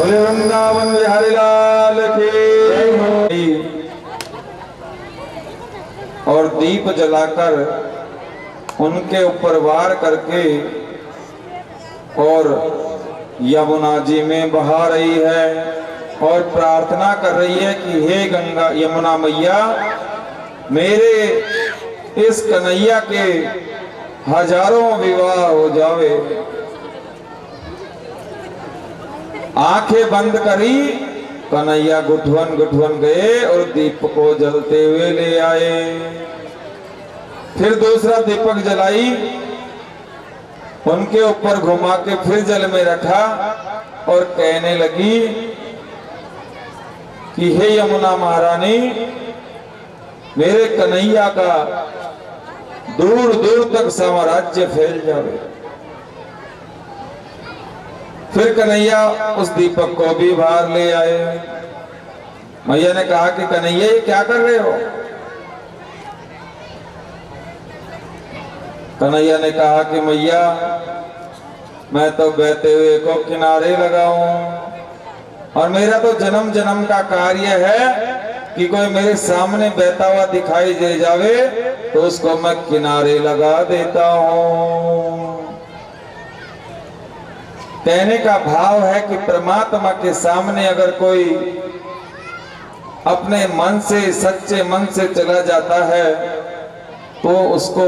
वृंदावन बिहारी लाल की। और दीप जलाकर उनके ऊपर वार करके और यमुना जी में बहा रही है और प्रार्थना कर रही है कि हे गंगा यमुना मैया, मेरे इस कन्हैया के हजारों विवाह हो जावे। आंखें बंद करी, कन्हैया गुठवन गुठवन गए और दीप को जलते हुए ले आए। फिर दूसरा दीपक जलाई, उनके ऊपर घुमा के फिर जल में रखा और कहने लगी कि हे यमुना महारानी, मेरे कन्हैया का दूर दूर तक साम्राज्य फैल जावे। फिर कन्हैया उस दीपक को भी बाहर ले आए। मैया ने कहा कि कन्हैया ये क्या कर रहे हो? कन्हैया ने कहा कि मैया, मैं तो बहते हुए को किनारे लगाऊं और मेरा तो जन्म जन्म का कार्य है कि कोई मेरे सामने बहता हुआ दिखाई दे जावे तो उसको मैं किनारे लगा देता हूं। कहने का भाव है कि परमात्मा के सामने अगर कोई अपने मन से, सच्चे मन से चला जाता है तो उसको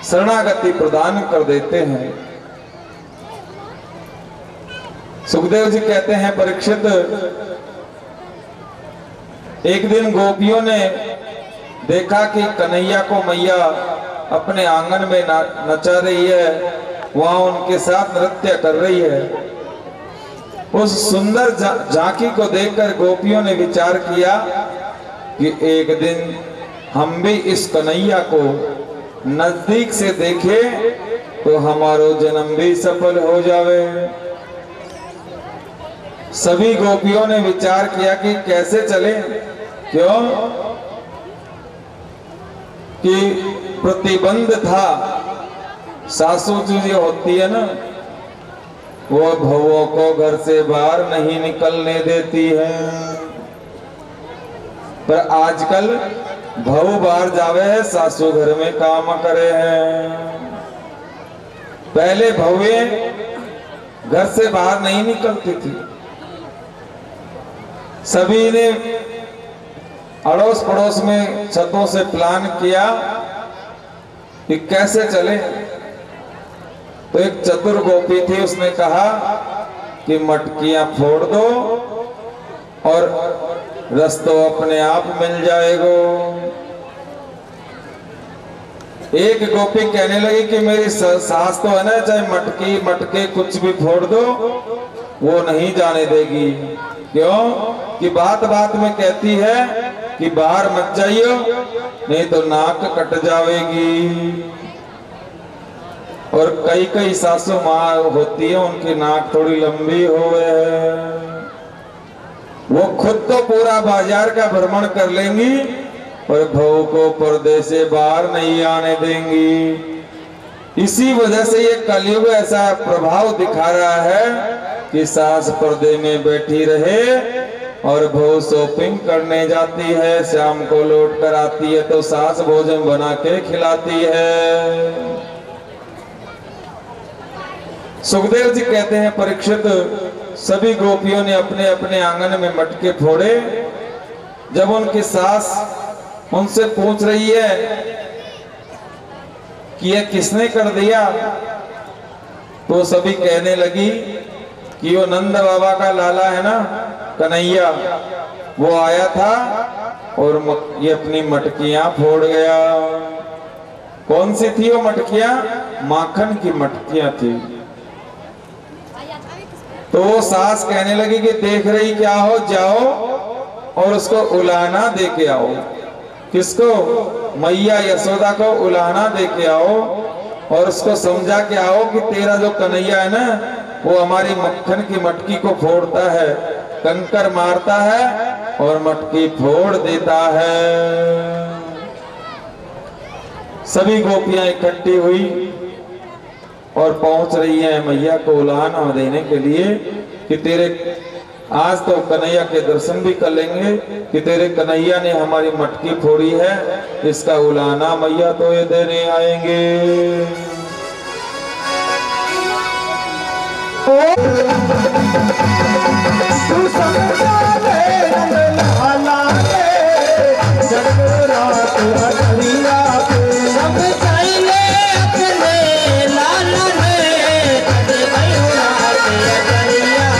शरणागति प्रदान कर देते हैं। सुखदेव जी कहते हैं, परीक्षित, एक दिन गोपियों ने देखा कि कन्हैया को मैया अपने आंगन में नचा रही है, वहां उनके साथ नृत्य कर रही है। उस सुंदर झांकी को देखकर गोपियों ने विचार किया कि एक दिन हम भी इस कन्हैया को नजदीक से देखें तो हमारो जन्म भी सफल हो जावे। सभी गोपियों ने विचार किया कि कैसे चले। क्यों? कि प्रतिबंध था। सासू जी होती है ना, वो भवों को घर से बाहर नहीं निकलने देती है। पर आजकल भव बाहर जावे है, सासू घर में काम करे हैं। पहले भवे घर से बाहर नहीं निकलती थी। सभी ने अड़ोस पड़ोस में छतों से प्लान किया कि कैसे चले। तो एक चतुर गोपी थी, उसने कहा कि मटकियां फोड़ दो और रास्ता अपने आप मिल जाएगा। एक गोपी कहने लगी कि मेरी सास तो है ना, चाहे मटकी मटके कुछ भी फोड़ दो वो नहीं जाने देगी। क्यों? कि बात बात में कहती है कि बाहर मत जाइयो नहीं तो नाक कट जाएगी। और कई कई सासू माँ होती है, उनकी नाक थोड़ी लंबी हो है, वो खुद तो पूरा बाजार का भ्रमण कर लेंगी और बहू को पर्दे से बाहर नहीं आने देंगी। इसी वजह से ये कलयुग ऐसा प्रभाव दिखा रहा है कि सास पर्दे में बैठी रहे और बहू शॉपिंग करने जाती है, शाम को लौट कर आती है तो सास भोजन बना के खिलाती है। सुखदेव जी कहते हैं, परीक्षित, सभी गोपियों ने अपने अपने आंगन में मटके फोड़े। जब उनकी सास उनसे पूछ रही है कि यह किसने कर दिया, तो सभी कहने लगी कि वो नंद बाबा का लाला है ना कन्हैया, वो आया था और ये अपनी मटकियां फोड़ गया। कौन सी थी वो मटकियां? माखन की मटकियां थी। तो वो सास कहने लगी कि देख रही क्या हो, जाओ और उसको उलाना दे के आओ। किसको? मैया यशोदा को उलाना दे के आओ और उसको समझा के आओ कि तेरा जो कन्हैया है ना, वो हमारी मक्खन की मटकी को फोड़ता है, कंकर मारता है और मटकी फोड़ देता है। सभी गोपियां इकट्ठी हुई और पहुंच रही हैं मैया को उलाना देने के लिए कि तेरे आज तो कन्हैया के दर्शन भी कर लेंगे कि तेरे कन्हैया ने हमारी मटकी फोड़ी है, इसका उलाना मैया तो ये देने आएंगे। तू समझा ले लाला रे जगरात अटरिया पे समझाई ले अपने लाला रे जगरात अटरिया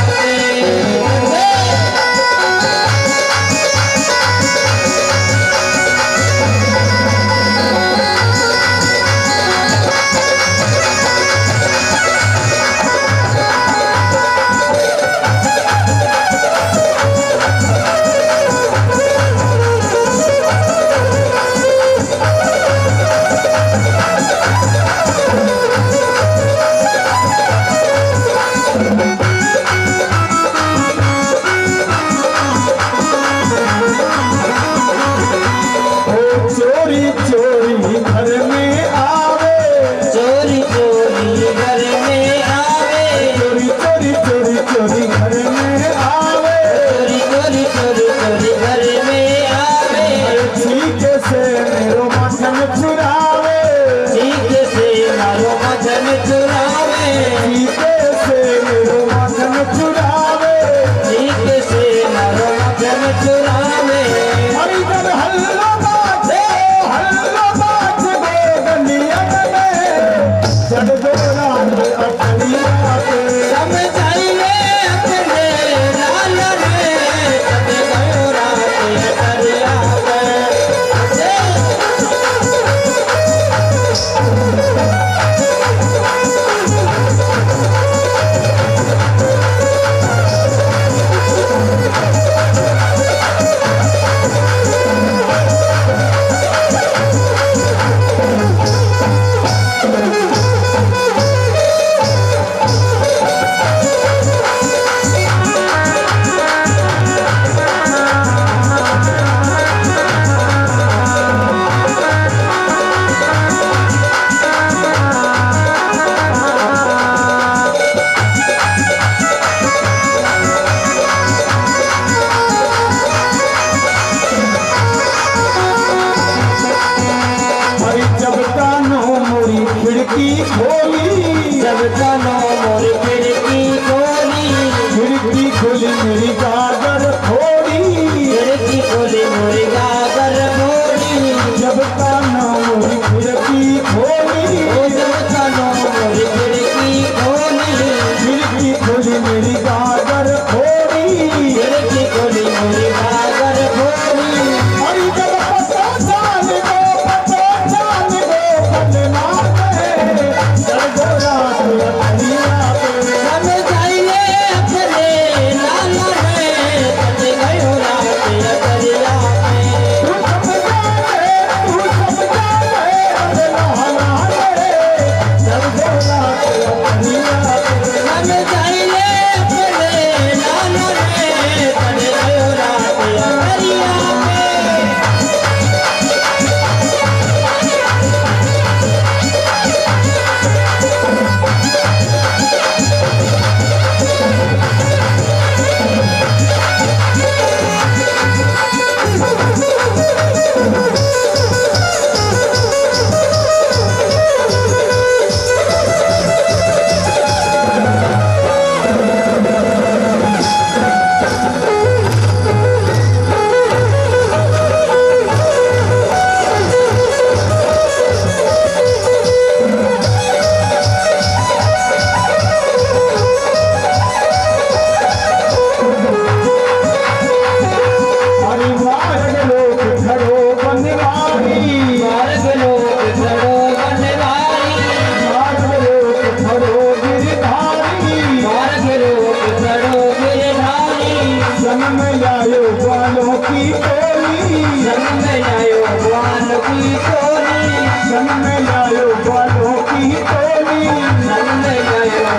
संग में आयो ग्वालों की टोली, संग में आयो ग्वालों की टोली, संग में आयो ग्वालों की टोली, संग में आयो ग्वालों की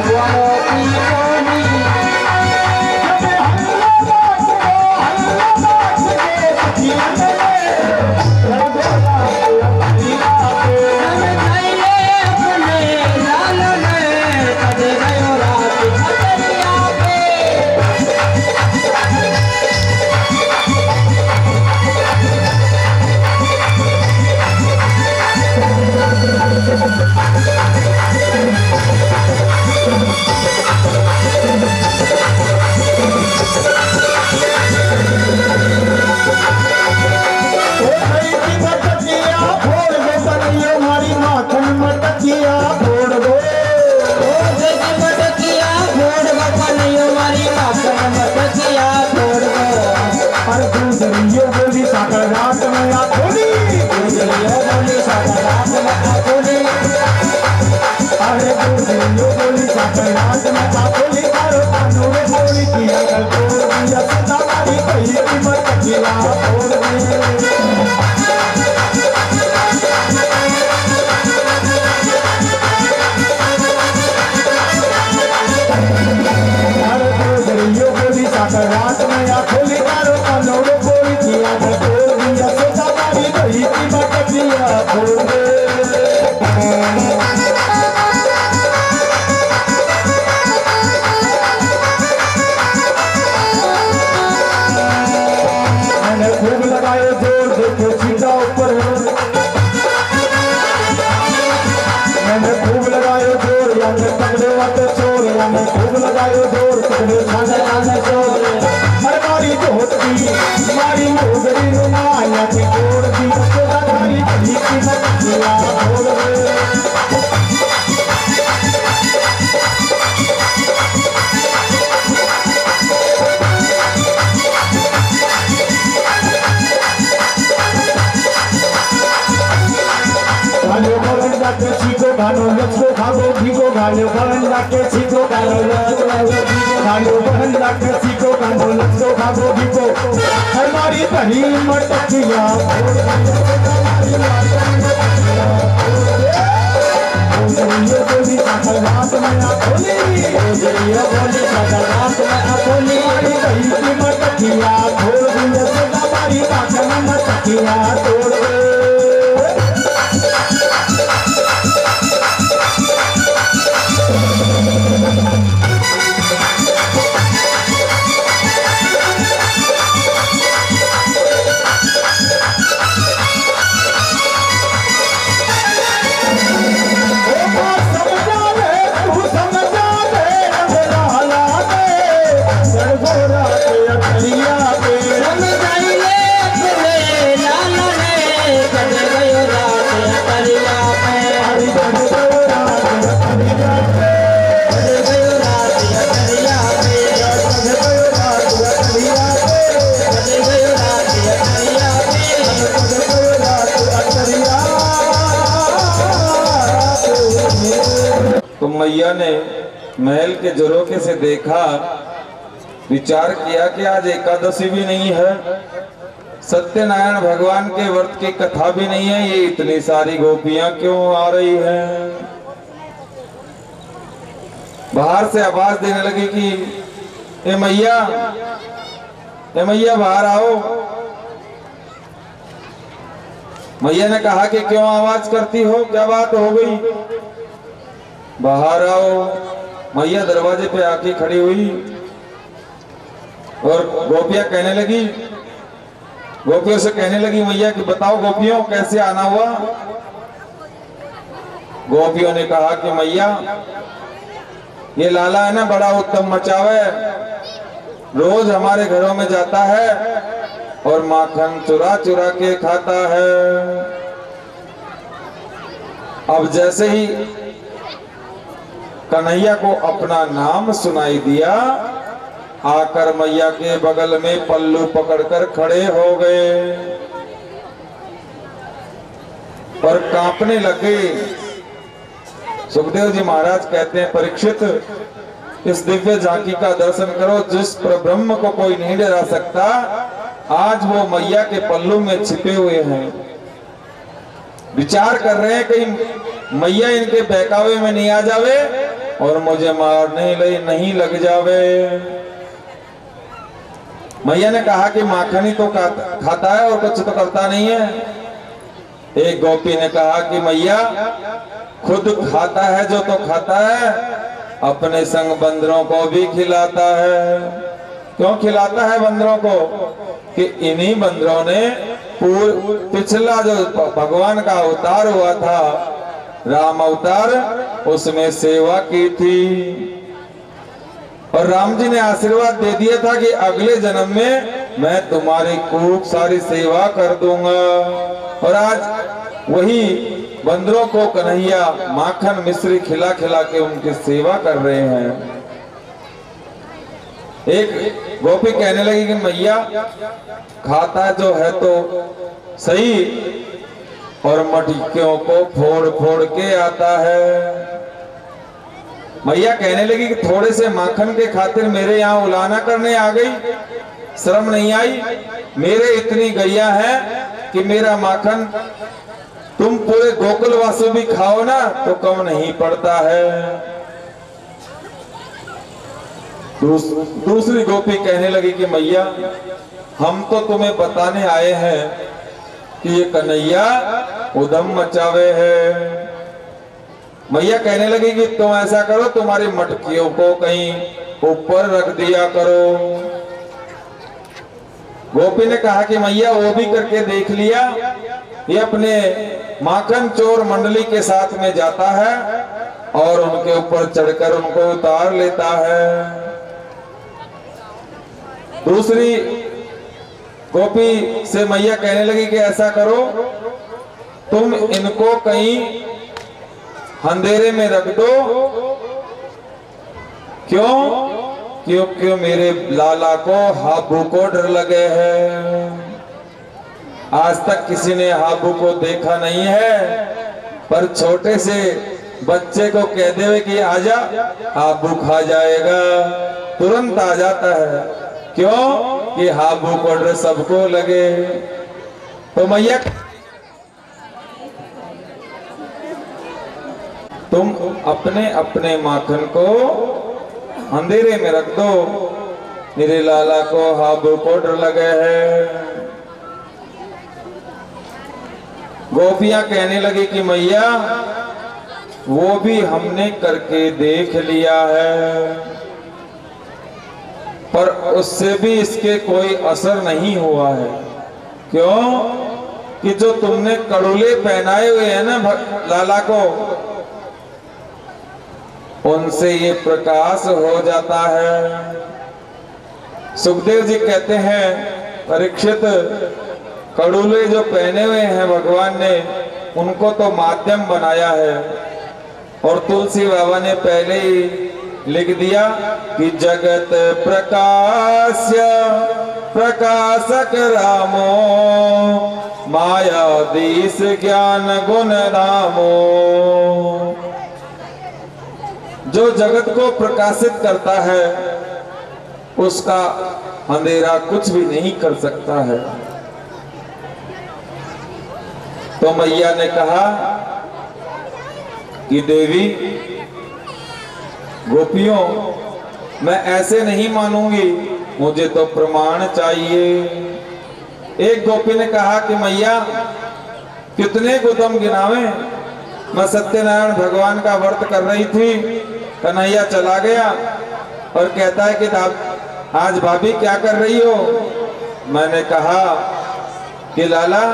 टोली। हमारी बही मटकिया तो मैया ने महल के झरोखे से देखा, विचार किया कि आज एकादशी भी नहीं है, सत्यनारायण भगवान के व्रत की कथा भी नहीं है, ये इतनी सारी गोपियां क्यों आ रही हैं। बाहर से आवाज देने लगी कि ए मैया बाहर आओ। मैया ने कहा कि क्यों आवाज करती हो, क्या बात हो गई, बाहर आओ। मैया दरवाजे पे आके खड़ी हुई और गोपियां कहने लगी, गोपियों से कहने लगी मैया कि बताओ गोपियों कैसे आना हुआ। गोपियों ने कहा कि मैया ये लाला है ना, बड़ा उत्तम मचावे, रोज हमारे घरों में जाता है और माखन चुरा चुरा के खाता है। अब जैसे ही कन्हैया को अपना नाम सुनाई दिया, आकर मैया के बगल में पल्लू पकड़कर खड़े हो गए और कांपने लगे। सुखदेव जी महाराज कहते हैं, परीक्षित इस दिव्य झांकी का दर्शन करो। जिस प्रब्रह्म को कोई नहीं डरा सकता, आज वो मैया के पल्लू में छिपे हुए हैं। विचार कर रहे हैं कहीं मैया इनके बहकावे में नहीं आ जावे और मुझे मारने नहीं लग जावे। मैया ने कहा कि माखन ही तो खाता है और कुछ तो करता नहीं है। एक गोपी ने कहा कि मैया खुद खाता है जो तो खाता है, अपने संग बंदरों को भी खिलाता है। क्यों खिलाता है बंदरों को? कि इन्हीं बंदरों ने पिछला जो भगवान का अवतार हुआ था, राम अवतार, उसमें सेवा की थी और राम जी ने आशीर्वाद दे दिया था कि अगले जन्म में मैं तुम्हारी खूब सारी सेवा कर दूंगा। और आज वही बंदरों को कन्हैया माखन मिश्री खिला खिला के उनकी सेवा कर रहे हैं। एक गोपी कहने लगी कि मैया खाता जो है तो सही और मटकियों को फोड़ फोड़ के आता है। मैया कहने लगी कि थोड़े से माखन के खातिर मेरे यहाँ उलाना करने आ गई, शर्म नहीं आई? मेरे इतनी गैया है कि मेरा माखन तुम पूरे गोकुलवासी भी खाओ ना तो कम नहीं पड़ता है। दूसरी गोपी कहने लगी कि मैया हम तो तुम्हें बताने आए हैं कि ये कन्हैया उधम मचावे है। मैया कहने लगी कि तुम ऐसा करो, तुम्हारी मटकियों को कहीं ऊपर रख दिया करो। गोपी ने कहा कि मैया वो भी करके देख लिया, ये अपने माखन चोर मंडली के साथ में जाता है और उनके ऊपर चढ़कर उनको उतार लेता है। दूसरी गोपी से मैया कहने लगी कि ऐसा करो, तुम इनको कहीं अंधेरे में रख दो। क्यों? क्योंकि मेरे लाला को हाबू को डर लगे है। आज तक किसी ने हाबू को देखा नहीं है, पर छोटे से बच्चे को कह दे कि आजा, हाबू खा जाएगा, तुरंत आ जाता है। क्यों? कि हाबू को डर सबको लगे। तो मैया तुम अपने अपने माखन को अंधेरे में रख दो, मेरे लाला को हाबू को डर लगे है। गोपियां कहने लगी कि मैया वो भी हमने करके देख लिया है, पर उससे भी इसके कोई असर नहीं हुआ है। क्यों? कि जो तुमने कड़ोले पहनाए हुए हैं ना लाला को, उनसे ये प्रकाश हो जाता है। सुखदेव जी कहते हैं, परीक्षित कड़ोले जो पहने हुए हैं भगवान ने, उनको तो माध्यम बनाया है। और तुलसी बाबा ने पहले ही लिख दिया कि जगत प्रकाश्य प्रकाशक रामो, मायाधीश ज्ञान गुण रामो। जो जगत को प्रकाशित करता है उसका अंधेरा कुछ भी नहीं कर सकता है। तो मैया ने कहा कि देवी गोपियों, मैं ऐसे नहीं मानूंगी, मुझे तो प्रमाण चाहिए। एक गोपी ने कहा कि मैया कितने गुदम गिनावे, मैं सत्यनारायण भगवान का व्रत कर रही थी, कन्हैया चला गया और कहता है कि आज भाभी क्या कर रही हो? मैंने कहा कि लाला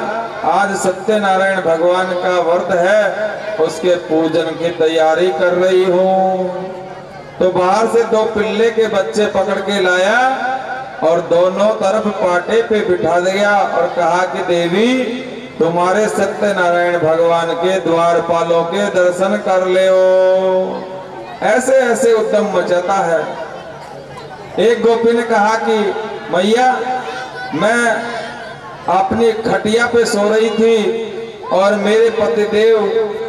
आज सत्यनारायण भगवान का व्रत है, उसके पूजन की तैयारी कर रही हूँ। तो बाहर से दो पिल्ले के बच्चे पकड़ के लाया और दोनों तरफ पाटे पे बिठा दिया और कहा कि देवी तुम्हारे सत्यनारायण भगवान के द्वारपालों के दर्शन कर ले। ऐसे ऐसे उद्यम मचाता है। एक गोपी ने कहा कि मैया मैं अपनी खटिया पे सो रही थी और मेरे पतिदेव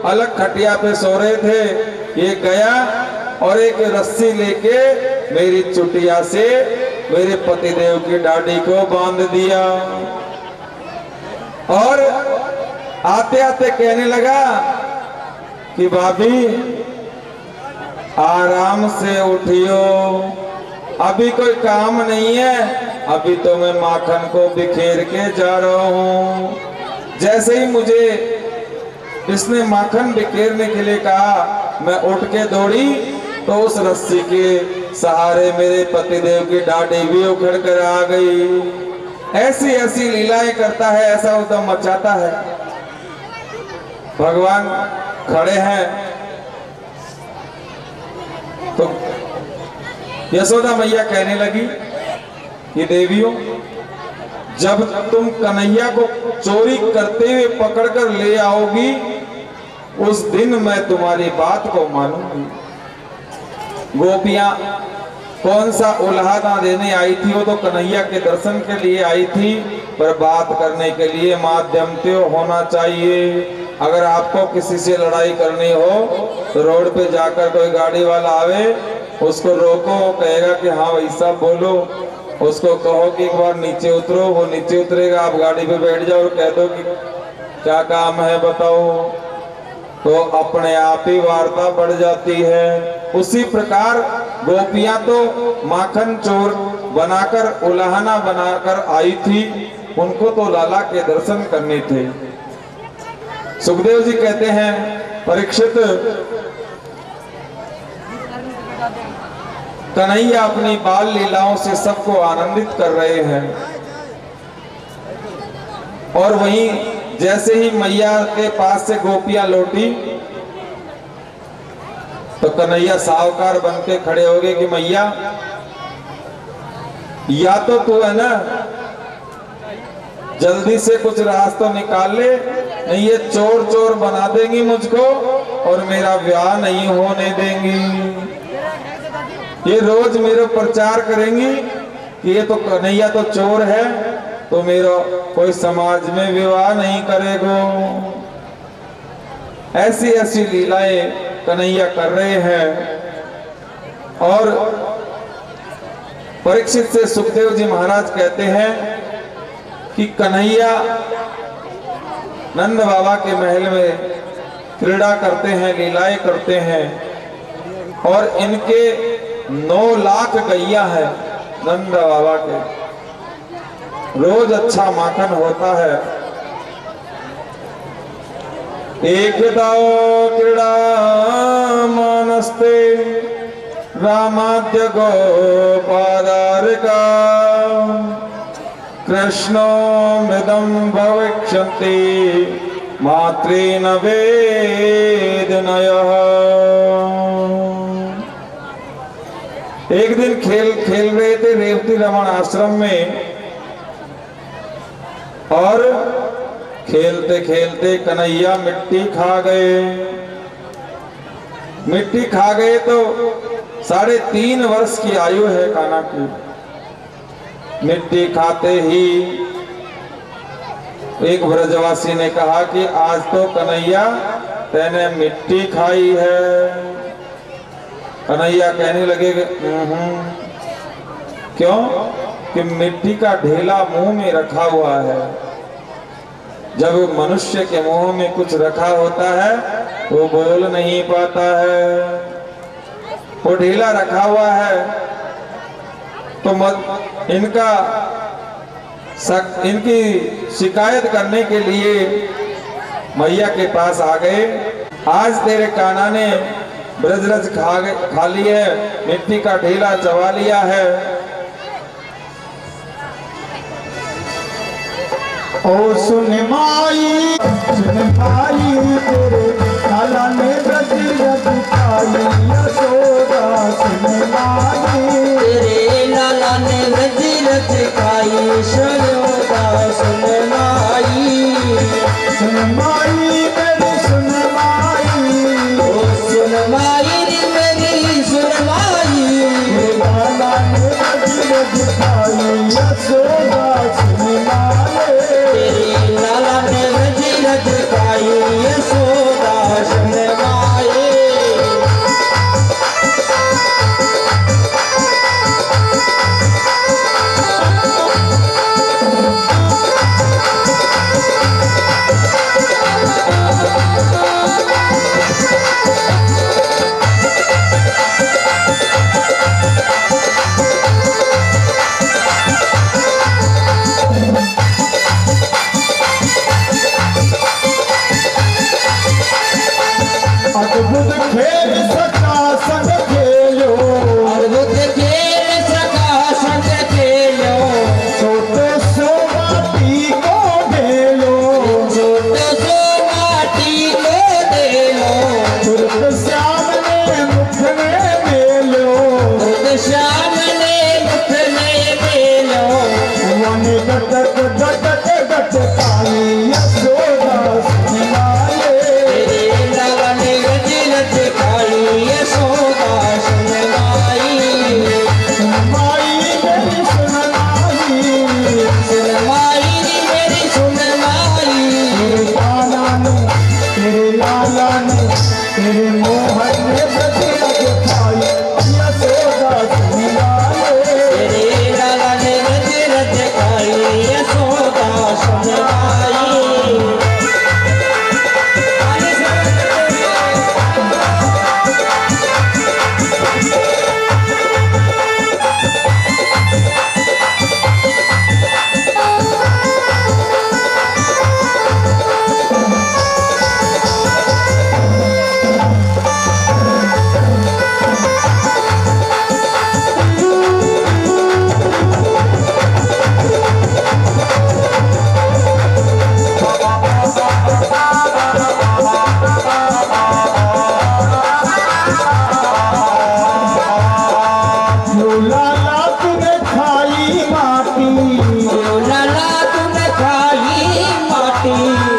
अलग खटिया पे सो रहे थे, ये गया और एक रस्सी लेके मेरी चुटिया से मेरे पतिदेव की डाडी को बांध दिया और आते आते कहने लगा कि भाभी आराम से उठियो, अभी कोई काम नहीं है, अभी तो मैं माखन को बिखेर के जा रहा हूं। जैसे ही मुझे इसने माखन बिखेरने के लिए कहा, मैं उठ के दौड़ी तो उस रस्सी के सहारे मेरे पतिदेव की डाडी भी उखड़ कर आ गई। ऐसी ऐसी लीलाएं करता है, ऐसा उद्यम मचाता है। भगवान खड़े हैं तो यशोदा मैया कहने लगी कि देवियों, जब तुम कन्हैया को चोरी करते हुए पकड़कर ले आओगी, उस दिन मैं तुम्हारी बात को मानूंगी। गोपियां कौन सा उल्हाना देने आई थी, वो तो कन्हैया के दर्शन के लिए आई थी, पर बात करने के लिए माध्यम तो होना चाहिए। अगर आपको किसी से लड़ाई करनी हो तो रोड पे जाकर कोई गाड़ी वाला आवे, उसको रोको, कहेगा कि हाँ भाई साहब बोलो, उसको कहो कि एक बार नीचे उतरो, वो नीचे उतरेगा, आप गाड़ी पे बैठ जाओ और कह दो कि क्या काम है बताओ, तो अपने आप ही वार्ता बढ़ जाती है। उसी प्रकार गोपियां तो माखन चोर बनाकर, उल्हाना बनाकर आई थी, उनको तो लाला के दर्शन करने थे। सुखदेव जी कहते हैं, परीक्षित, कन्हैया अपनी बाल लीलाओं से सबको आनंदित कर रहे हैं, और वहीं जैसे ही मैया के पास से गोपियां लौटी तो कन्हैया साहूकार बन के खड़े हो गए कि मैया, या तो तू है ना जल्दी से कुछ रास्ता निकाल ले, नहीं ये चोर चोर बना देंगी मुझको और मेरा ब्याह नहीं होने देंगी। ये रोज मेरा प्रचार करेंगी कि ये तो कन्हैया तो चोर है, तो मेरा कोई समाज में विवाह नहीं करेगा। ऐसी ऐसी लीलाएं कन्हैया कर रहे हैं। और परीक्षित से सुखदेव जी महाराज कहते हैं कि कन्हैया नंद बाबा के महल में क्रीड़ा करते हैं, लीलाएं करते हैं, और इनके 9 लाख गैया है नंद बाबा के, रोज अच्छा माखन होता है। एकदा क्रीड़ा मानस्ते रामाद्य गोपादारिका कृष्णो मृदं भविष्यन्ति मातृन वेदनयः। एक दिन खेल रहे थे रेवती रमन आश्रम में, और खेलते खेलते कन्हैया मिट्टी खा गए। मिट्टी खा गए तो 3.5 वर्ष की आयु है कान्हा की। मिट्टी खाते ही एक ब्रजवासी ने कहा कि आज तो कन्हैया तेने मिट्टी खाई है। कन्हैया कहने लगे क्यों? कि मिट्टी का ढेला मुंह में रखा हुआ है। जब मनुष्य के मुंह में कुछ रखा होता है वो बोल नहीं पाता है, वो ढीला रखा हुआ है। तो इनकी शिकायत करने के लिए मैया के पास आ गए। आज तेरे कान्हा ने ब्रजरज खा ली है, मिट्टी का ढीला चबा लिया है। ओ सुन माई तेरे लाला ने ब्रजरज खाई यशोदा। सुन माई तेरे लाला ने ब्रजरज खाई यशोदा। सुन माई मेरी सुन माई, ओ सुन माई रे मेरी सुन माई। लाला ने ब्रजरज खाई यशोदा। सुन माई तेरे लाला ने ब्रजरज खाई यशोदा। सुन माई में गटक गटक गटकाई यशोदा सुन माए तेरे लाला ने रज रज खाई यशोदा सुन माई सुन माई मेरी सुन माई सुन माई नी मेरी सुन माई तेरे लाला ने तेरे मोहन ने बजरंग खाई यशोदा सुन माए तेरे लाला ने रज रज खाई यशोदा सुन माई लाला तूने खाई माटी लाला तूने खाई माटी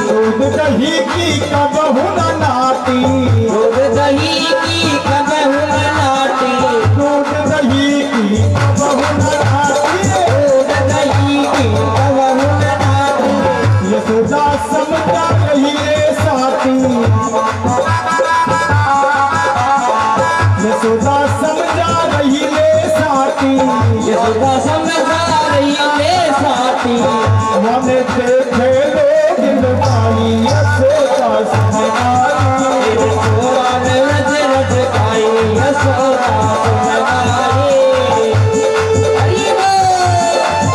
दूध दही की कबहू न नाटी दूध दही की कबहू न नाटी दूध दही की कबहू न नाटी दूध दही की कबहू न नाटी यशोदा समझा रही रे साथी यशोदा समझा रही रे साथी यशोदा समझा रही ले साथी मन देखे लोग लुटाई यशोदा समझाई यशोदा ने रज रज खाई यशोदा सुन माई हरि बोल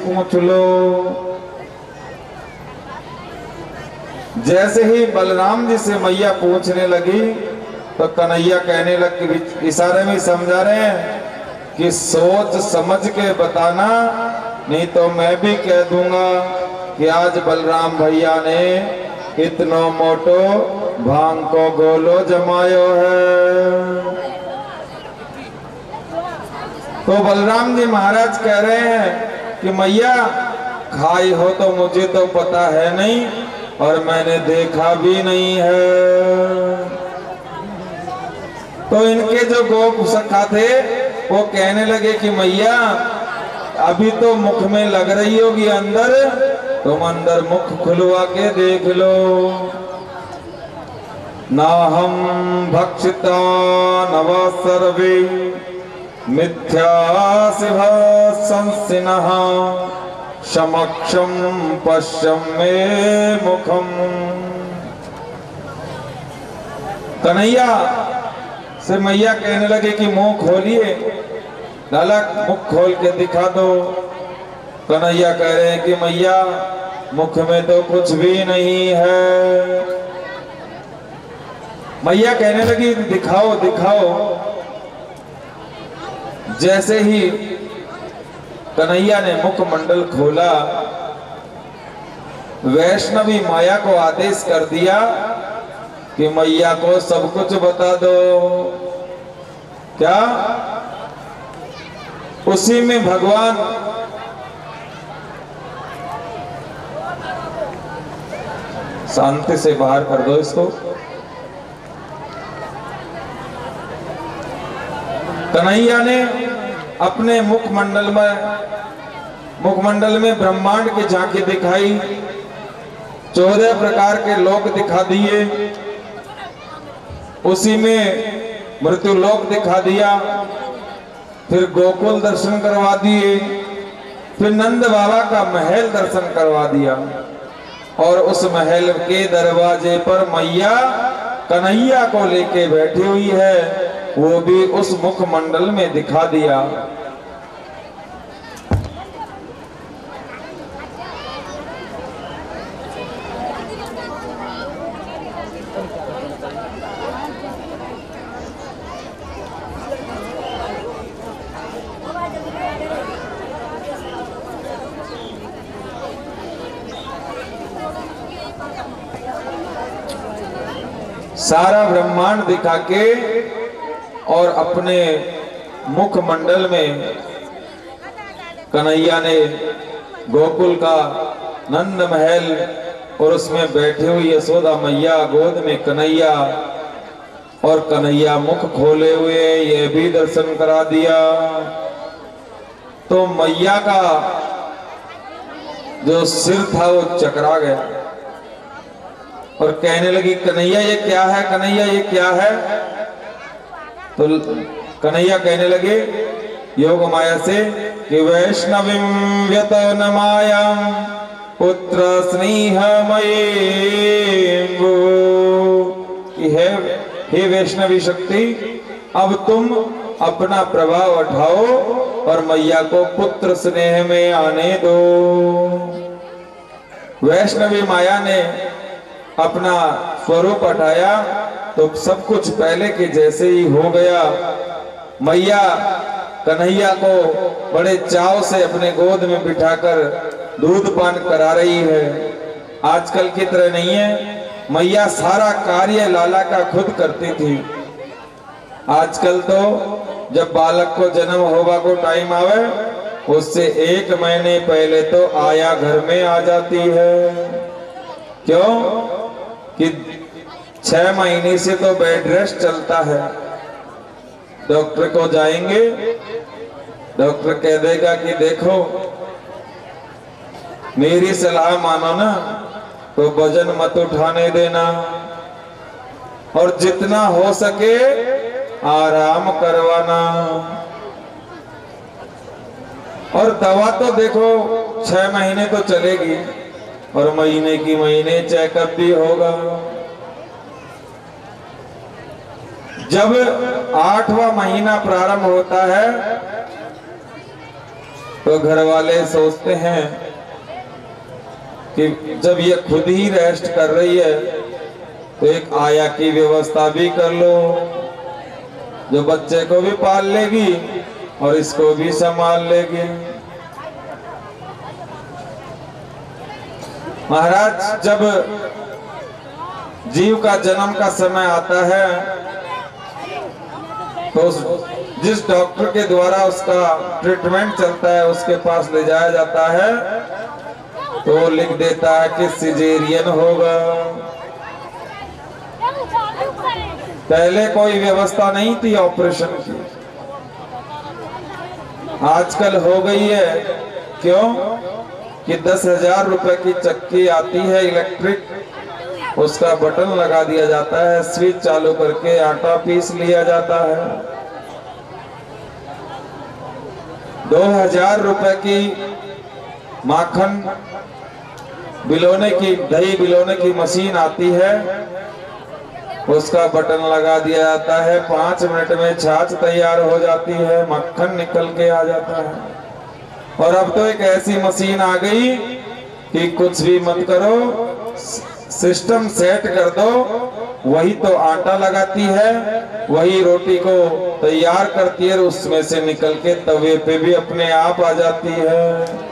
पूछ लो। जैसे ही बलराम जी से मैया पूछने लगी तो कन्हैया कहने लगे, इशारे में समझा रहे हैं कि सोच समझ के बताना, नहीं तो मैं भी कह दूंगा कि आज बलराम भैया ने इतनो मोटो भांग को गोलो जमायो है। तो बलराम जी महाराज कह रहे हैं कि मैया खाई हो तो मुझे तो पता है नहीं और मैंने देखा भी नहीं है। तो इनके जो गोप सखा थे वो कहने लगे कि मैया अभी तो मुख में लग रही होगी अंदर, तुम अंदर मुख खुलवा के देख लो। ना हम भक्षिता नव सर्वे मिथ्या शिव संसिनः समक्षम पश्यम मे मुखम। कन्हैया से मैया कहने लगे कि मुंह खोलिए, लाला मुख खोल के दिखा दो। कन्हैया कह रहे हैं कि मैया मुख में तो कुछ भी नहीं है। मैया कहने लगी दिखाओ दिखाओ। जैसे ही कन्हैया ने मुखमंडल खोला, वैष्णवी माया को आदेश कर दिया कि मैया को सब कुछ बता दो। क्या उसी में भगवान शांति से बाहर कर दो इसको। कन्हैया ने अपने मुखमंडल में ब्रह्मांड की झांकी दिखाई, 14 प्रकार के लोक दिखा दिए, उसी में मृत्यु लोक दिखा दिया, फिर गोकुल दर्शन करवा दिए, फिर नंद बाबा का महल दर्शन करवा दिया और उस महल के दरवाजे पर मैया कन्हैया को लेके बैठी हुई है, वो भी उस मुखमंडल में दिखा दिया। सारा ब्रह्मांड दिखा के और अपने मुखमंडल में कन्हैया ने गोकुल का नंद महल और उसमें बैठी हुई यशोदा मैया, गोद में कन्हैया और कन्हैया मुख खोले हुए, ये भी दर्शन करा दिया। तो मैया का जो सिर था वो चकरा गया और कहने लगी कन्हैया ये क्या है, कन्हैया ये क्या है। तो कन्हैया कहने लगे योग माया से कि वैष्णवीं व्यतो न मायां पुत्र स्नेहमयी, हे वैष्णवी शक्ति, अब तुम अपना प्रभाव उठाओ और मैया को पुत्र स्नेह में आने दो। वैष्णवी माया ने अपना स्वरूप हटाया तो सब कुछ पहले के जैसे ही हो गया। मैया कन्हैया को बड़े चाव से अपने गोद में बिठाकर दूध पान करा रही है। आजकल की तरह नहीं है, मैया सारा कार्य लाला का खुद करती थी। आजकल तो जब बालक को जन्म होगा को टाइम आवे, उससे 1 महीने पहले तो आया घर में आ जाती है। क्यों कि 6 महीने से तो बेड रेस्ट चलता है। डॉक्टर को जाएंगे, डॉक्टर कह देगा कि देखो मेरी सलाह मानो ना, तो वजन मत उठाने देना और जितना हो सके आराम करवाना। और दवा तो देखो 6 महीने तो चलेगी और महीने की महीने चेकअप भी होगा। जब 8वां महीना प्रारंभ होता है तो घर वाले सोचते हैं कि जब ये खुद ही रेस्ट कर रही है तो एक आया की व्यवस्था भी कर लो, जो बच्चे को भी पाल लेगी और इसको भी संभाल लेगी। महाराज, जब जीव का जन्म का समय आता है तो जिस डॉक्टर के द्वारा उसका ट्रीटमेंट चलता है उसके पास ले जाया जाता है तो वो लिख देता है कि सिजेरियन होगा। पहले कोई व्यवस्था नहीं थी ऑपरेशन की, आजकल हो गई है। क्यों कि 10,000 रुपए की चक्की आती है इलेक्ट्रिक, उसका बटन लगा दिया जाता है, स्विच चालू करके आटा पीस लिया जाता है। 2,000 रुपए की माखन बिलोने की, दही बिलोने की मशीन आती है, उसका बटन लगा दिया जाता है, 5 मिनट में छाछ तैयार हो जाती है, मक्खन निकल के आ जाता है। और अब तो एक ऐसी मशीन आ गई कि कुछ भी मत करो, सिस्टम सेट कर दो, वही तो आटा लगाती है, वही रोटी को तैयार करती है, उसमें से निकल के तवे पे भी अपने आप आ जाती है।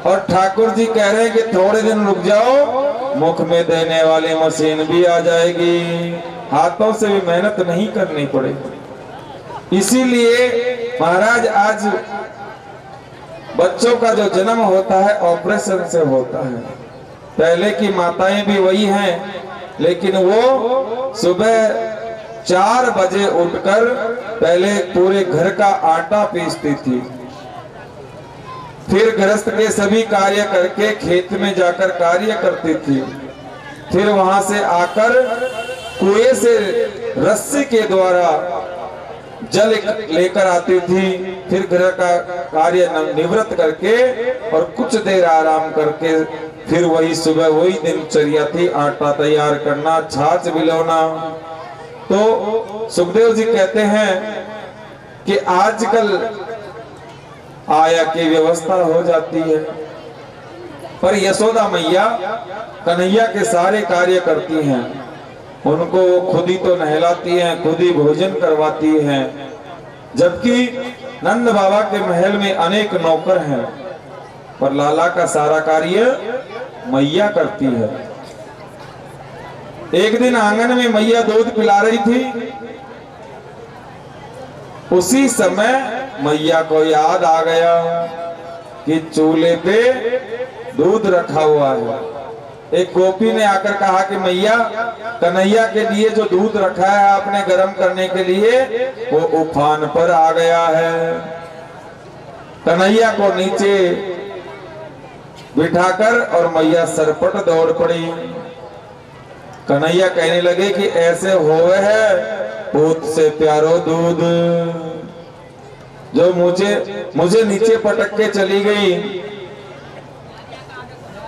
और ठाकुर जी कह रहे हैं कि थोड़े दिन रुक जाओ, मुख में देने वाली मशीन भी आ जाएगी, हाथों से भी मेहनत नहीं करनी पड़ेगी। इसीलिए महाराज आज बच्चों का जो जन्म होता है ऑपरेशन से होता है। पहले की माताएं भी वही हैं, लेकिन वो सुबह 4 बजे उठकर पहले पूरे घर का आटा पीसती थी, फिर गृहस्थ के सभी कार्य करके खेत में जाकर कार्य करती थी, फिर वहां से आकर कुएं से रस्सी के द्वारा जल लेकर आती थी, फिर घर का कार्य निवृत्त करके और कुछ देर आराम करके फिर वही सुबह वही दिनचर्या थी, आटा तैयार करना, छाछ बिलोना। तो सुखदेव जी कहते हैं कि आजकल आया की व्यवस्था हो जाती है, पर यशोदा मैया कन्हैया के सारे कार्य करती हैं, उनको वो खुद ही तो नहलाती हैं, खुद ही भोजन करवाती हैं, जबकि नंद बाबा के महल में अनेक नौकर हैं, पर लाला का सारा कार्य मैया करती है। एक दिन आंगन में मैया दूध पिला रही थी, उसी समय मैया को याद आ गया कि चूल्हे पे दूध रखा हुआ है। एक गोपी ने आकर कहा कि मैया, कन्हैया के लिए जो दूध रखा है आपने गर्म करने के लिए, वो उफान पर आ गया है। कन्हैया को नीचे बिठाकर और मैया सरपट दौड़ पड़ी। कन्हैया कहने लगे कि ऐसे होवे है पूत से प्यारो दूध, जो मुझे नीचे पटक के चली गई।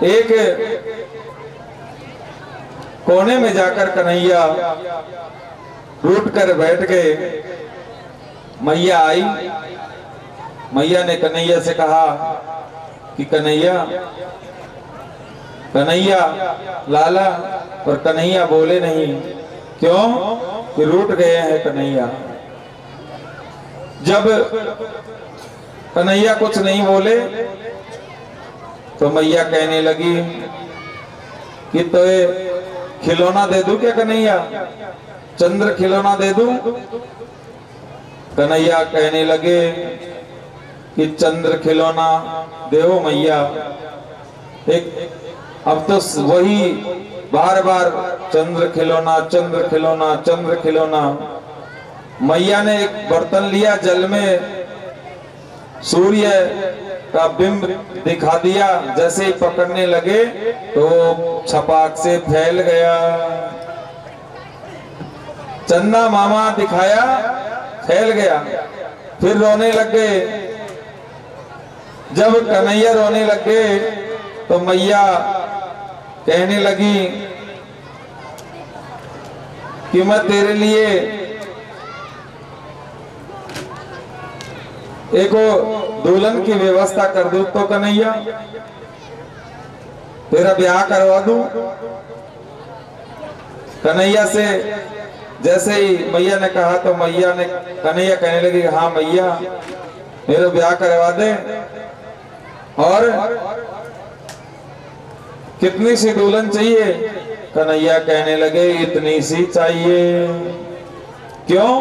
एक कोने में जाकर कन्हैया रूठ कर बैठ गए। मैया आई, मैया ने कन्हैया से कहा कि कन्हैया कन्हैया लाला, पर कन्हैया बोले नहीं। क्यों कि रूठ गए हैं कन्हैया। जब कन्हैया कुछ नहीं बोले तो मैया कहने लगी कि तो खिलौना दे दूं क्या कन्हैया, चंद्र खिलौना दे दूं। कन्हैया कहने लगे कि चंद्र खिलौना देवो मैया। एक अब तो वही बार बार चंद्र खिलौना, चंद्र खिलौना, चंद्र खिलौना। मैया ने एक बर्तन लिया, जल में सूर्य का बिंब दिखा दिया, जैसे ही पकड़ने लगे तो छपाक से फैल गया। चंदा मामा दिखाया, फैल गया, फिर रोने लग गए। जब कन्हैया रोने लग गए तो मैया कहने लगी कि मैं तेरे लिए एको दुल्हन की व्यवस्था कर दूं तो कन्हैया, तेरा ब्याह करवा दूं। कन्हैया से जैसे ही मैया ने कहा तो मैया ने कन्हैया कहने लगी हाँ मैया मेरा ब्याह करवा दे। और कितनी सी दुल्हन चाहिए? कन्हैया कहने लगे इतनी सी चाहिए। क्यों?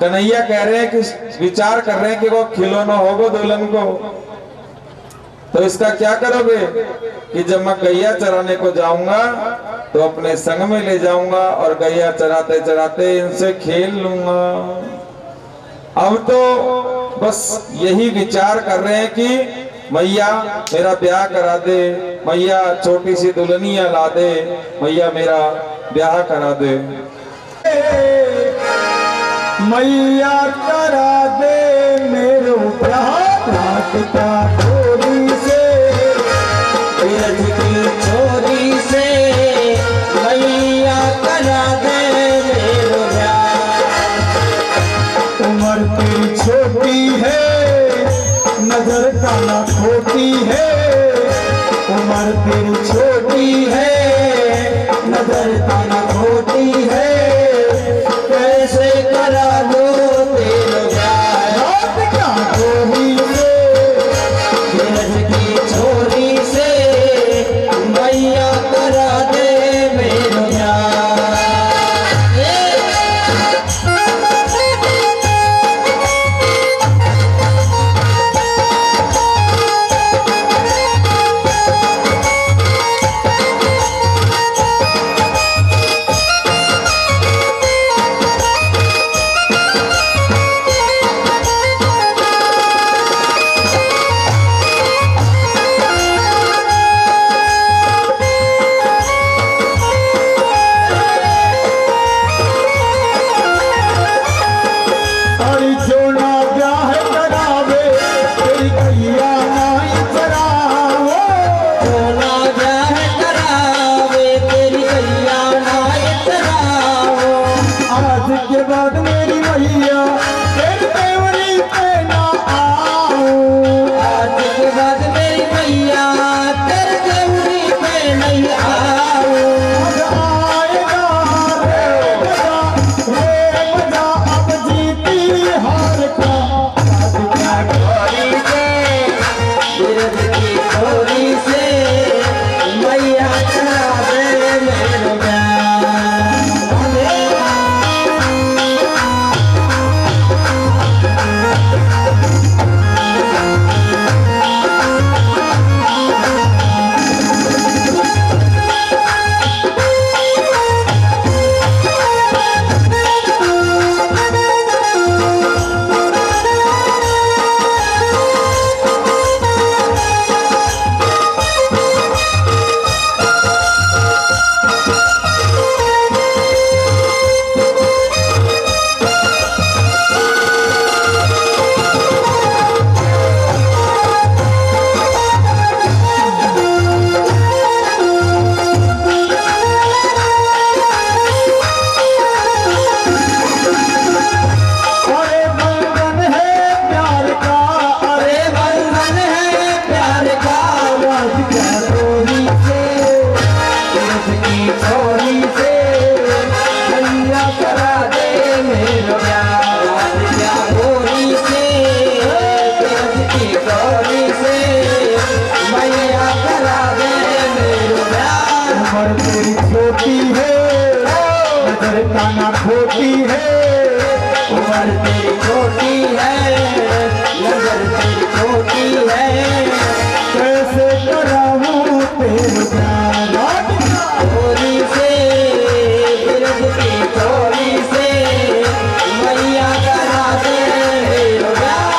कन्हैया कह रहे हैं कि विचार कर रहे हैं कि वो खिलौना होगा दुल्हन को, तो इसका क्या करोगे कि जब मैं गैया चराने को जाऊंगा तो अपने संग में ले जाऊंगा और गैया चराते चराते इनसे खेल लूंगा। अब तो बस यही विचार कर रहे हैं कि मैया मेरा ब्याह करा दे, मैया छोटी सी दुल्हनिया ला दे, मैया मेरा ब्याह करा दे। मैया करा दे मेरो ब्याह रात का चोरी से, बिरज की चोरी से मैया करा दे मेरो ब्याह। उम्र तेरी छोटी है नजर का ना खोटी है, उम्र तेरी छोटी है नजर का ना खोटी है, कैसे करा दो तेरा ब्याह। रात का चोरी से, बिरज की चोरी से मैया करा दे मेरो ब्याह। अरे जो ना ब्याह करावे तेरी गैया नाई चरावे, सोना ब्याह करावे तेरी गैया नाई चरावे। आज के बाद मेरी मैया तेरी देवरी पे ना आऊं, आज के बाद मेरी मैया तेरे देवरी पे नहीं आऊं। आज आएगा रे मजा अब जीती हार का, आज क्या चोरी से बिरज की चोरी से मैया करा दे मेरो ब्याह। अरे बंधन है प्यार का, अरे बंधन है प्यार का आज क्या चोरी से, बिरज की चोरी से मैया करा दे मेरो ब्याह। आज क्या चोरी से बिरज की चोरी से मैया करा दे मेरो ब्याह। उम्र तेरी छोटी है नजर का ना खोटी है, उम्र तेरी छोटी है नजर तेरी छोटी है, कैसे कराऊं तेरे प्यार। रात का चोरी से बिरज की चोरी से मैया करा दे मेरो ब्याह।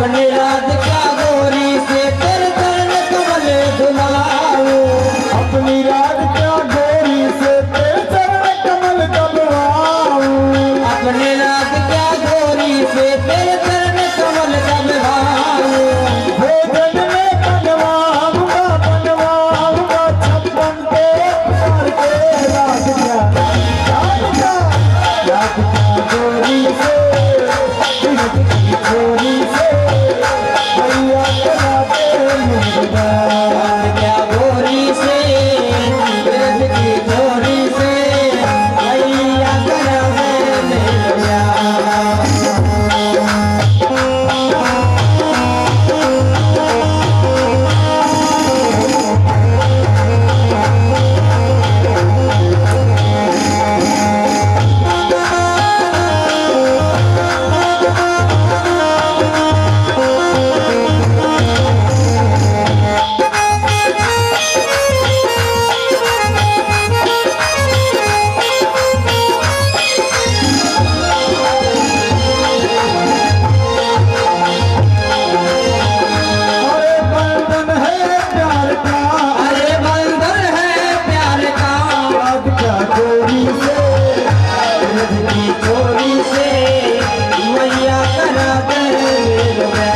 अपने राधिका गोरी से तेरे चरण कमल धुलाऊं अपनी राधिका गोरी से तेरे चरण कमल दबाऊं अपने राधिका गोरी से तेरे चरण कमल दबाऊं भोजन में बनवाऊंगा बनवाऊंगा छप्पन पे प्यार के राधिका राधिका राधिका गोरी से गोरी से भैया करा दे मेरा राधिका गोरी से ब्रज की गोरी से मैया करा दे मेरा अरे बंधन है प्यार का अरे बंधन है प्यार का राधिका गोरी से ब्रज की गोरी से मैया करा दे मेरा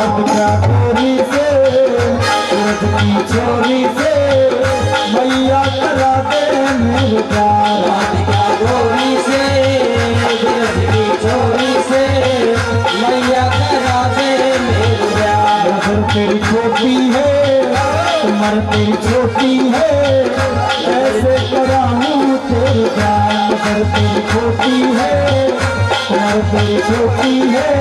राधिका गोरी से सूरज की छोरी से मैया करा दे मेरे प्यार राधिका गोरी से ब्रज की छोरी से मैया करा दे मेरा नजर तेरी छोटी है उम्र तेरी छोटी है ऐसे कराऊं तेरे प्यार नजर तेरी छोटी है उम्र तेरी छोटी है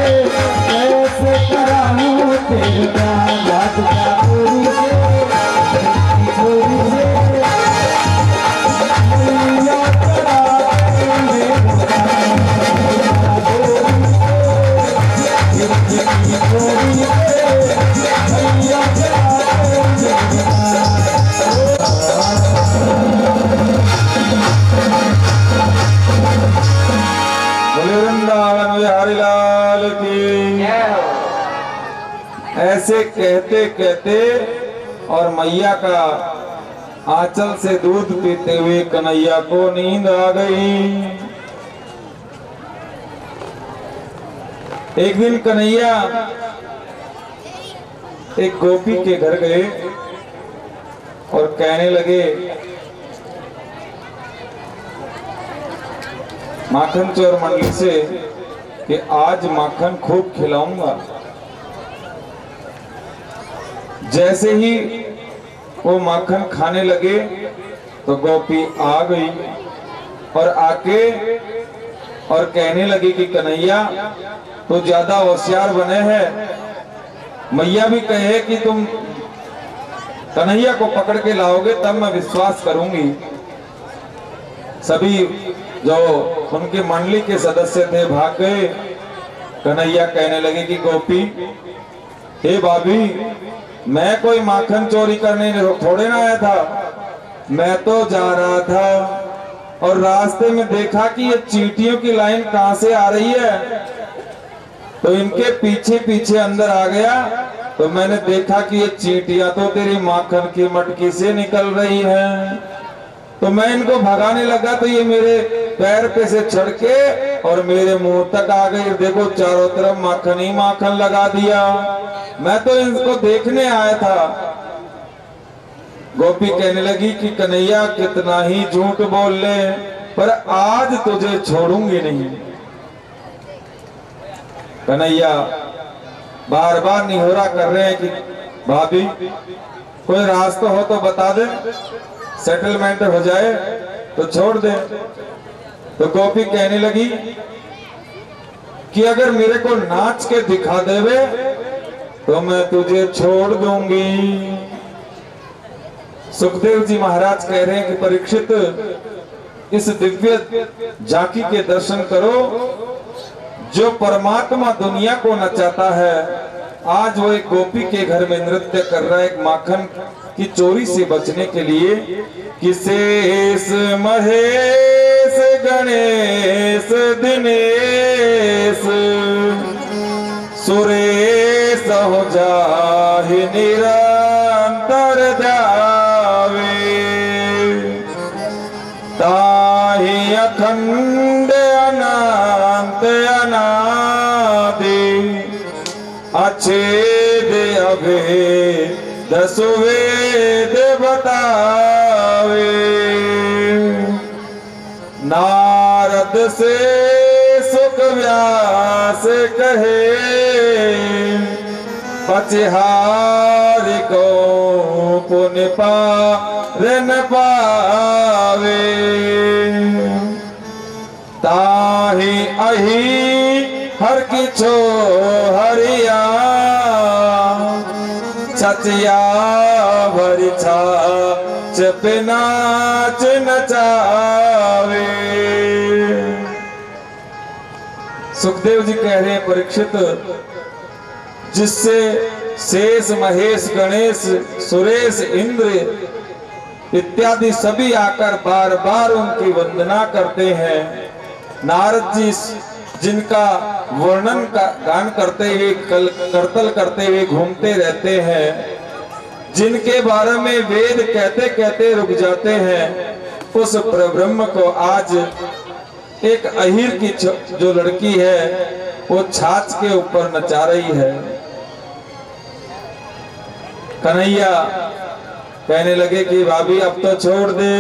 ऐसे कराऊं तेरे प्यार राधिका गोरी से छोरी से मैया करा दे मेरे प्यार गोरी से मैया करा दे मेरे प्यार बोले वृंदावन बिहारी लाल की। ऐसे कहते कहते और मैया का आंचल से दूध पीते हुए कन्हैया को नींद आ गई। एक दिन कन्हैया एक गोपी के घर गए और कहने लगे, माखन चोर मंडली से कि आज माखन खूब खिलाऊंगा। जैसे ही वो माखन खाने लगे तो गोपी आ गई और आके और कहने लगी कि कन्हैया तो ज्यादा होशियार बने हैं, मैया भी कहे कि तुम कन्हैया को पकड़ के लाओगे तब मैं विश्वास करूंगी। सभी जो उनके मंडली के सदस्य थे भाग गए। कन्हैया कहने लगे कि गोपी, हे भाभी, मैं कोई माखन चोरी करने थोड़े ना आया था, मैं तो जा रहा था और रास्ते में देखा कि ये चींटियों की लाइन कहां से आ रही है, तो इनके पीछे पीछे अंदर आ गया तो मैंने देखा कि ये चींटियां तो तेरी माखन की मटकी से निकल रही हैं। तो मैं इनको भगाने लगा तो ये मेरे पैर पे से चढ़ के और मेरे मुंह तक आ गई। देखो चारों तरफ माखन ही माखन लगा दिया, मैं तो इनको देखने आया था। गोपी कहने लगी कि कन्हैया कितना ही झूठ बोल ले, पर आज तुझे छोड़ूंगी नहीं। कन्हैया बार बार निहोरा कर रहे हैं कि भाभी कोई रास्ता हो तो बता दे, सेटलमेंट हो जाए तो छोड़ दे। तो गोपी कहने लगी कि अगर मेरे को नाच के दिखा देवे तो मैं तुझे छोड़ दूंगी। सुखदेव जी महाराज कह रहे हैं कि परीक्षित, इस दिव्य झांकी के दर्शन करो। जो परमात्मा दुनिया को नचाता है, आज वो एक गोपी के घर में नृत्य कर रहा है, एक माखन की चोरी से बचने के लिए। कि शेष महेश गणेश दिनेश सुरेश हो जाहि निरंतर जावे, ताहि अखंड अनंत अनादि अच्छेद अभेद सुवेद बतावे। नारद से सुख व्यास कहे, पचिहार को पुण्य पार न पावे। ताहि अहि हर की छो हरिया, छचिया भरी छाछ नाच नचावे। सुखदेव जी कह रहे हैं परीक्षित, जिससे शेष महेश गणेश सुरेश इंद्र इत्यादि सभी आकर बार बार उनकी वंदना करते हैं। नारद जी जिनका वर्णन का गान करते हुए करतल करते हुए घूमते रहते हैं, जिनके बारे में वेद कहते कहते रुक जाते हैं, उस परब्रह्म को आज एक अहिर की जो लड़की है वो छाछ के ऊपर नचा रही है। कन्हैया कहने लगे कि भाभी अब तो छोड़ दे।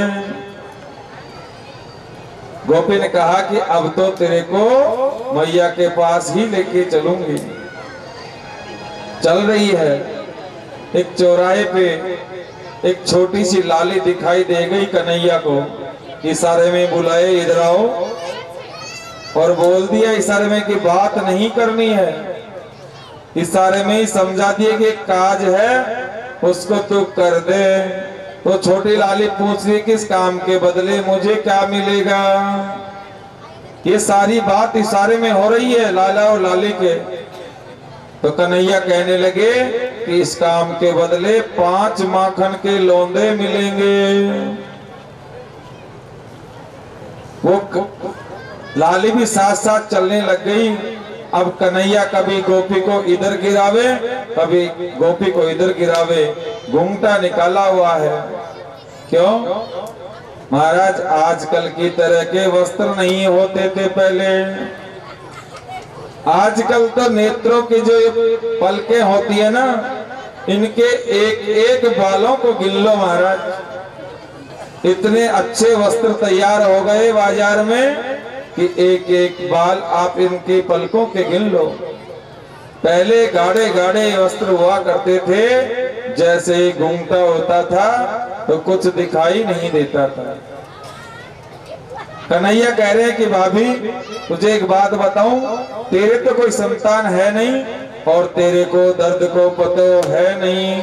गोपी ने कहा कि अब तो तेरे को मैया के पास ही लेके चलूंगी। चल रही है, एक चौराहे पे एक छोटी सी लाली दिखाई दे गई कन्हैया को। इशारे में बुलाए, इधर आओ, और बोल दिया इशारे में कि बात नहीं करनी है। इशारे में ही समझा दिए कि काज है उसको तू कर दे। तो छोटी लाली पूछ रही किस काम के बदले मुझे क्या मिलेगा। ये सारी बात इशारे में हो रही है लाला और लाली के। तो कन्हैया कहने लगे कि इस काम के बदले 5 माखन के लौंदे मिलेंगे। वो लाली भी साथ साथ चलने लग गई। अब कन्हैया कभी गोपी को इधर गिरावे, कभी गोपी को इधर गिरावे। घूंघटा निकाला हुआ है। क्यों महाराज, आजकल की तरह के वस्त्र नहीं होते थे पहले। आजकल तो नेत्रों की जो पलकें होती है ना, इनके एक एक बालों को गिन लो महाराज। इतने अच्छे वस्त्र तैयार हो गए बाजार में कि एक एक बाल आप इनकी पलकों के गिन लो। पहले गाढ़े गाढ़े वस्त्र हुआ करते थे, जैसे ही घूमता होता था तो कुछ दिखाई नहीं देता था। कन्हैया कह रहे हैं कि भाभी तुझे एक बात बताऊं, तेरे तो कोई संतान है नहीं और तेरे को दर्द को पता है नहीं।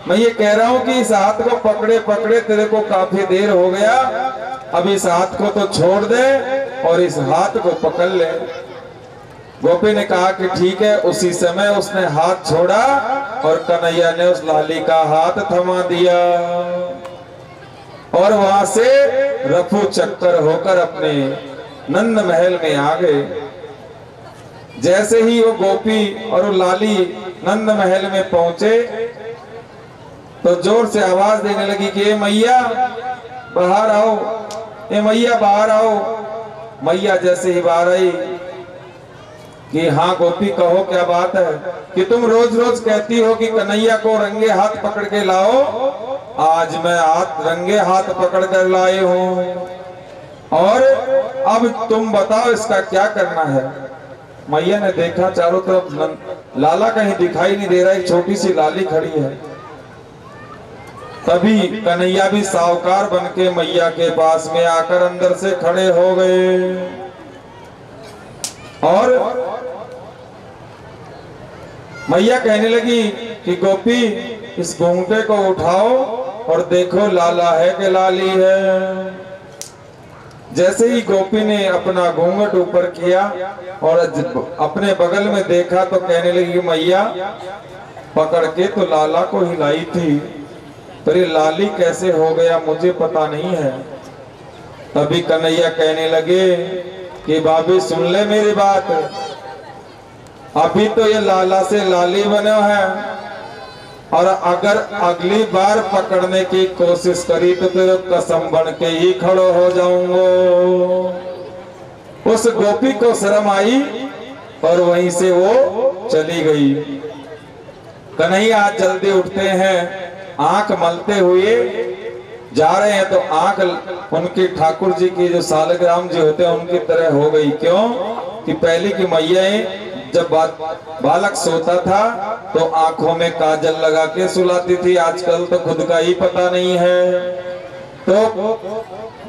मैं ये कह रहा हूं कि इस हाथ को पकड़े पकड़े तेरे को काफी देर हो गया। अब इस हाथ को तो छोड़ दे और इस हाथ को पकड़ ले। गोपी ने कहा कि ठीक है। उसी समय उसने हाथ छोड़ा और कन्हैया ने उस लाली का हाथ थमा दिया और वहां से रफू चक्कर होकर अपने नंद महल में आ गए। जैसे ही वो गोपी और वो लाली नंद महल में पहुंचे तो जोर से आवाज देने लगी कि ए मैया बाहर आओ, ए मैया बाहर आओ। मैया जैसे ही बाहर आई कि हाँ गोपी कहो क्या बात है, कि तुम रोज रोज कहती हो कि कन्हैया को रंगे हाथ पकड़ के लाओ। आज मैं रंगे हाथ पकड़ कर लाए हूँ और अब तुम बताओ इसका क्या करना है। मैया ने देखा चारों तरफ लाला कहीं दिखाई नहीं दे रहा, एक छोटी सी लाली खड़ी है। तभी कन्हैया भी सावकार बन के मैया के पास में आकर अंदर से खड़े हो गए और मैया कहने लगी कि गोपी इस घूंघटे को उठाओ और देखो लाला है कि लाली है। जैसे ही गोपी ने अपना घूंघट ऊपर किया और अपने बगल में देखा तो कहने लगी मैया पकड़ के तो लाला को हिलाई थी, पर ये लाली कैसे हो गया मुझे पता नहीं है। तभी कन्हैया कहने लगे कि भाभी सुन ले मेरी बात, अभी तो ये लाला से लाली बना है और अगर अगली बार पकड़ने की कोशिश करी तो तेरे कसम बन के ही खड़ो हो जाऊंगा। उस गोपी को शर्म आई और वहीं से वो चली गई। कन्हैया आज जल्दी उठते हैं, आंख मलते हुए जा रहे हैं तो आंख उनकी ठाकुर जी की जो सालग्राम जी होते हैं उनकी तरह हो गई। क्यों कि पहले की मैया जब बालक सोता था तो आंखों में काजल लगा के सुलाती थी, आजकल तो खुद का ही पता नहीं है। तो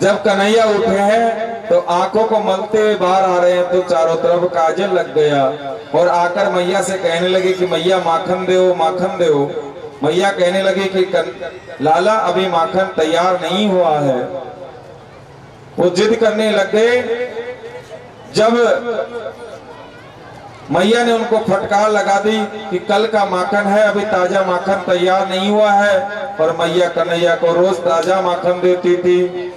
जब कन्हैया उठे हैं तो आंखों को मलते हुए बाहर आ रहे हैं तो चारों तरफ काजल लग गया और आकर मैया से कहने लगे कि मैया माखन दो माखन दो। मैया कहने लगी कि लाला अभी माखन तैयार नहीं हुआ है। वो जिद करने लग गए। जब मैया ने उनको फटकार लगा दी कि कल का माखन है, अभी ताजा माखन तैयार नहीं हुआ है, और मैया कन्हैया को रोज ताजा माखन देती थी।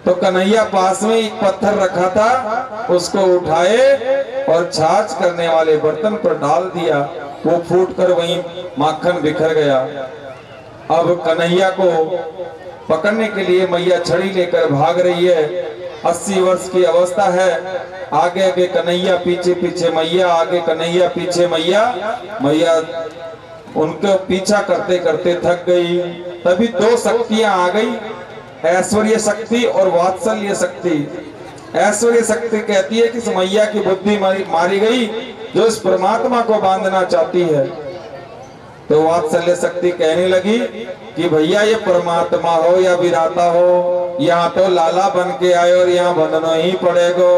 तो कन्हैया पास में एक पत्थर रखा था, उसको उठाए और छाछ करने वाले बर्तन पर डाल दिया। वो फूटकर वहीं माखन बिखर गया। अब कन्हैया को पकड़ने के लिए मैया छड़ी लेकर भाग रही है। 80 वर्ष की अवस्था है। आगे आगे कन्हैया, पीछे पीछे मैया, आगे कन्हैया पीछे मैया। मैया उनको पीछा करते करते थक गई। तभी दो शक्तियां आ गई, ऐश्वर्य शक्ति और वात्सल्य शक्ति। ऐश्वर्य शक्ति कहती है कि इस मैया की बुद्धि मारी गई जो इस परमात्मा को बांधना चाहती है। तो वात्सल्य शक्ति कहने लगी कि भैया ये परमात्मा हो या विधाता हो, यहाँ तो लाला बन के आए और यहाँ बंधना ही पड़ेगा।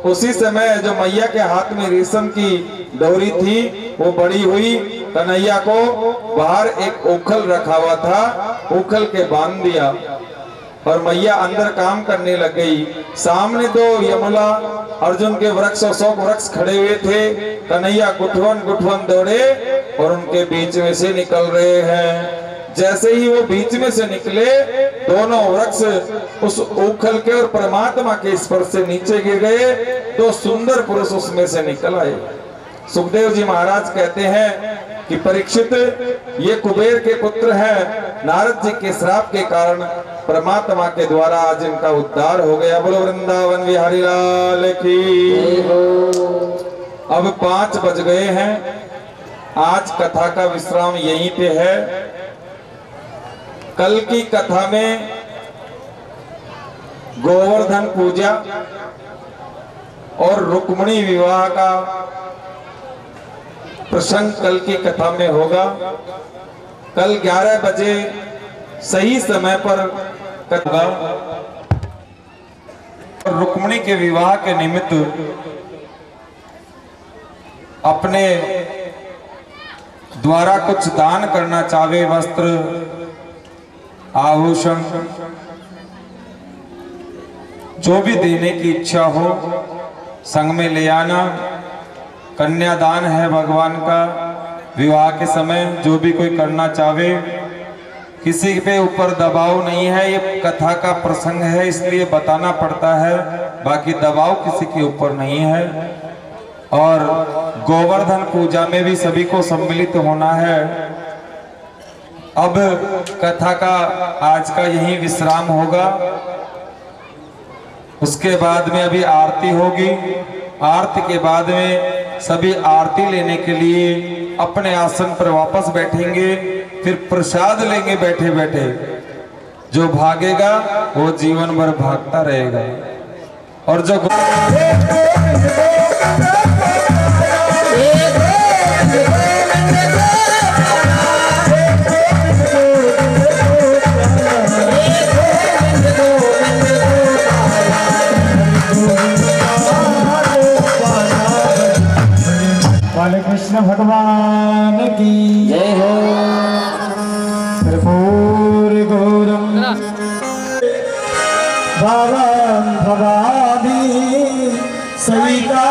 उसी समय जो मैया के हाथ में रेशम की डोरी थी वो बड़ी हुई। कन्हैया को बाहर एक ओखल रखा हुआ था, ओखल के बांध दिया और मैया अंदर काम करने लग गई। सामने दो यमुना अर्जुन के वृक्ष, अशोक वृक्ष खड़े हुए थे। कन्हैया गुठवन गुठवन दौड़े और उनके बीच में से निकल रहे हैं। जैसे ही वो बीच में से निकले, दोनों वृक्ष उस ओखल के और परमात्मा के स्पर्श से नीचे गिर गए। दो सुंदर पुरुष उसमें से निकल आए। सुखदेव जी महाराज कहते हैं कि परीक्षित ये कुबेर के पुत्र हैं। नारद जी के श्राप के कारण परमात्मा के द्वारा आज इनका उद्धार हो गया। बोलो वृंदावन बिहारी लाल की। अब 5 बज गए हैं। आज कथा का विश्राम यहीं पे है। कल की कथा में गोवर्धन पूजा और रुक्मिणी विवाह का प्रसंग कल की कथा में होगा। कल 11 बजे सही समय पर कथा। रुक्मिणी के विवाह के निमित्त अपने द्वारा कुछ दान करना चाहे, वस्त्र आभूषण जो भी देने की इच्छा हो संग में ले आना। कन्यादान है भगवान का। विवाह के समय जो भी कोई करना चाहे, किसी पे ऊपर दबाव नहीं है। ये कथा का प्रसंग है इसलिए बताना पड़ता है, बाकी दबाव किसी के ऊपर नहीं है। और गोवर्धन पूजा में भी सभी को सम्मिलित होना है। अब कथा का आज का यही विश्राम होगा। उसके बाद में अभी आरती होगी। आरती के बाद में सभी आरती लेने के लिए अपने आसन पर वापस बैठेंगे, फिर प्रसाद लेंगे बैठे बैठे। जो भागेगा वो जीवन भर भागता रहेगा। और जो बाल कृष्ण भगवान की जय हो। कर्पूर गौरम भवान भवानी सविता